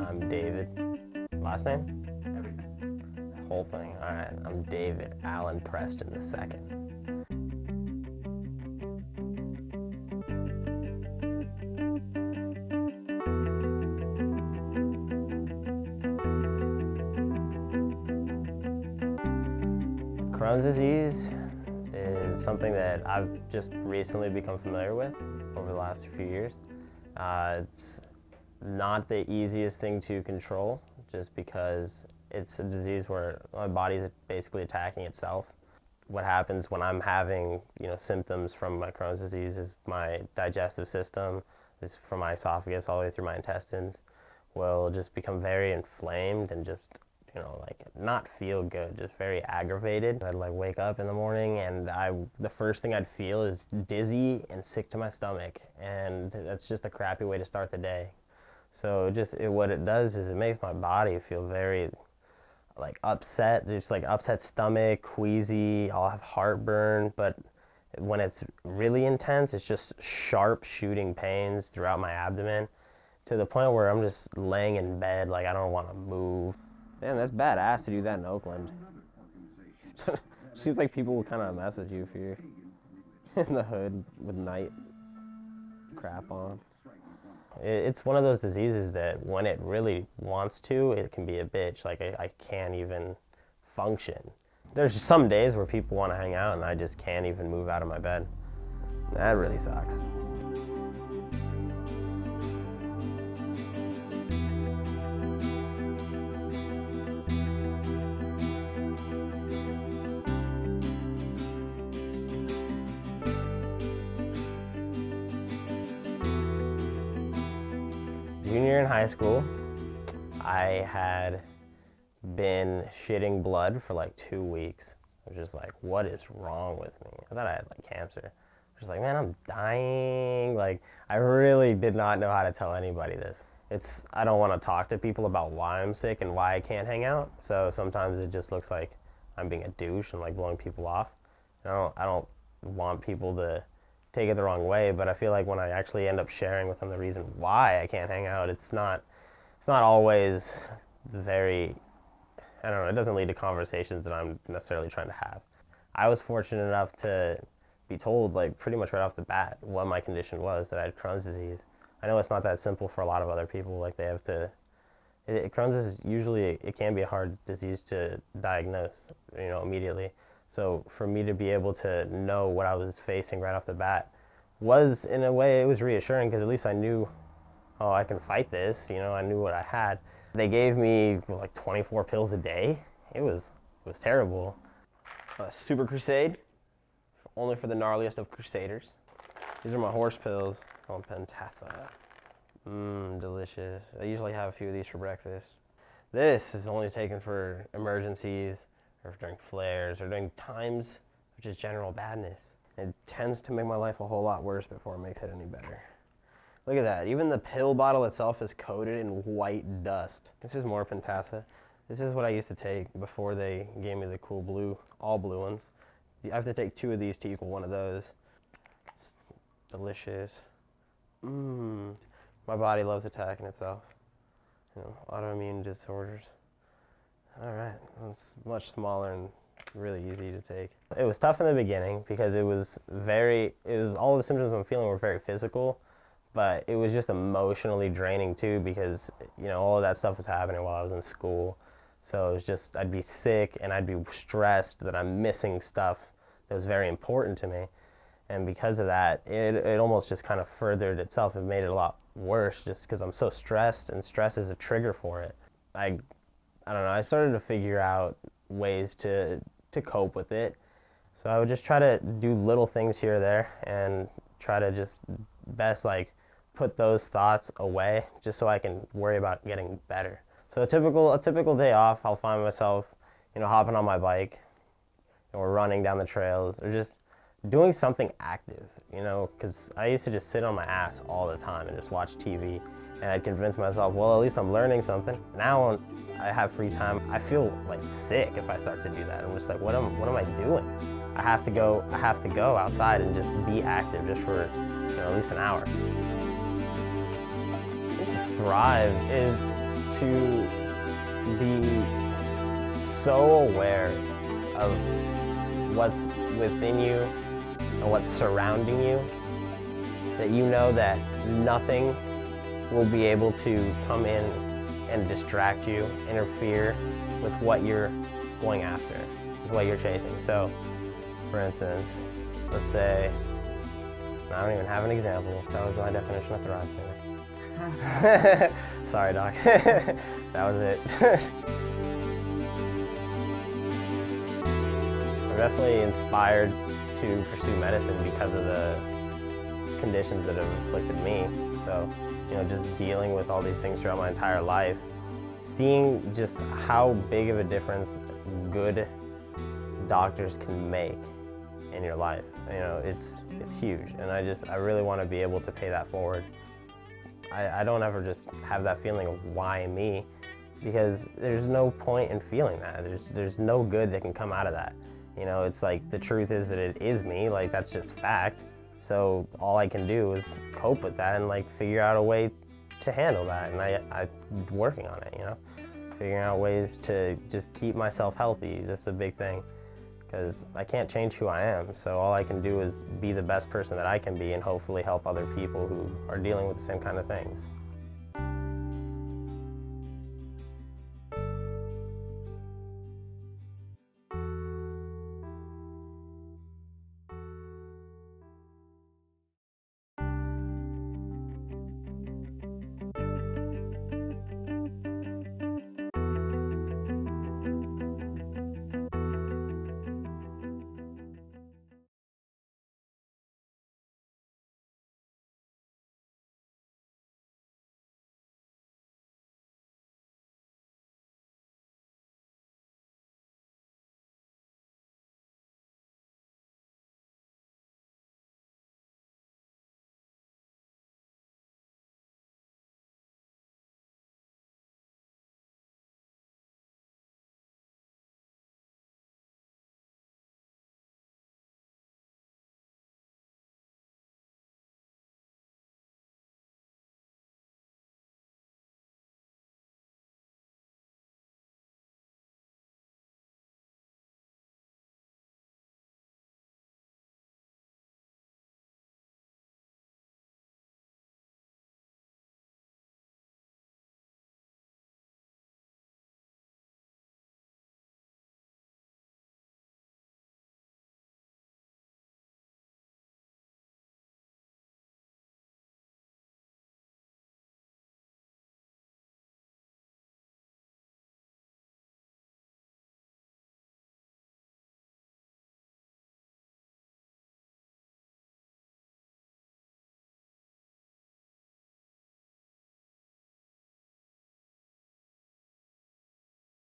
I'm David. Last name? Whole thing. All right. I'm David Allen Preston II. Crohn's disease is something that I've just recently become familiar with over the last few years. It's not the easiest thing to control just because it's a disease where my body is basically attacking itself. What happens when I'm having symptoms from my Crohn's disease is my digestive system, is from my esophagus all the way through my intestines, will just become very inflamed and just not feel good, just very aggravated. I'd wake up in the morning and the first thing I'd feel is dizzy and sick to my stomach, and that's just a crappy way to start the day. So what it does is it makes my body feel very upset, just upset stomach, queasy. I'll have heartburn, but when it's really intense, it's just sharp shooting pains throughout my abdomen to the point where I'm just laying in bed I don't want to move. Man, that's badass to do that in Oakland. Seems like people will kind of mess with you if you're in the hood with night crap on. It's one of those diseases that when it really wants to, it can be a bitch. I can't even function. There's some days where people want to hang out and I just can't even move out of my bed. That really sucks. Junior year in high school, I had been shitting blood for 2 weeks. I was just what is wrong with me? I thought I had cancer. I was just man, I'm dying. I really did not know how to tell anybody this. I don't want to talk to people about why I'm sick and why I can't hang out. So sometimes it just looks like I'm being a douche and blowing people off. I don't want people to take it the wrong way, but I feel when I actually end up sharing with them the reason why I can't hang out, it's not always very, I don't know, it doesn't lead to conversations that I'm necessarily trying to have. I was fortunate enough to be told pretty much right off the bat what my condition was, that I had Crohn's disease. I know it's not that simple for a lot of other people. They have to, Crohn's is usually, it can be a hard disease to diagnose, immediately. So for me to be able to know what I was facing right off the bat was, in a way, it was reassuring because at least I knew, oh, I can fight this. I knew what I had. They gave me 24 pills a day. It was terrible. Super Crusade, only for the gnarliest of crusaders. These are my horse pills called Pentasa. Delicious. I usually have a few of these for breakfast. This is only taken for emergencies, or during flares, or during times of just general badness. It tends to make my life a whole lot worse before it makes it any better. Look at that. Even the pill bottle itself is coated in white dust. This is more Pentasa. This is what I used to take before they gave me the cool blue, all blue ones. I have to take 2 of these to equal 1 of those. It's delicious. My body loves attacking itself. Autoimmune disorders. All right, it's much smaller and really easy to take. It was tough in the beginning because all the symptoms I'm feeling were very physical, but it was just emotionally draining too because, all of that stuff was happening while I was in school. So it was just, I'd be sick and I'd be stressed that I'm missing stuff that was very important to me. And because of that, it almost just kind of furthered itself. It made it a lot worse just because I'm so stressed, and stress is a trigger for it. I don't know, I started to figure out ways to cope with it. So I would just try to do little things here or there and try to just best put those thoughts away just so I can worry about getting better. So a typical day off, I'll find myself, hopping on my bike or running down the trails or just doing something active, because I used to just sit on my ass all the time and just watch TV. And I'd convince myself, well, at least I'm learning something. Now when I have free time, I feel sick if I start to do that. I'm just what am I doing? I have to go outside and just be active just for at least an hour. Thrive is to be so aware of what's within you and what's surrounding you that you know that nothing will be able to come in and distract you, interfere with what you're going after, with what you're chasing. So, for instance, let's say, I don't even have an example. That was my definition of thrive. Sorry, Doc. That was it. I'm definitely inspired to pursue medicine because of the conditions that have afflicted me. So, just dealing with all these things throughout my entire life, seeing just how big of a difference good doctors can make in your life. It's huge, and I really want to be able to pay that forward. I don't ever just have that feeling of why me, because there's no point in feeling that. There's no good that can come out of that. It's like the truth is that it is me, like that's just fact. So all I can do is cope with that and like figure out a way to handle that, and I'm working on it, figuring out ways to just keep myself healthy. That's a big thing, because I can't change who I am, so all I can do is be the best person that I can be and hopefully help other people who are dealing with the same kind of things.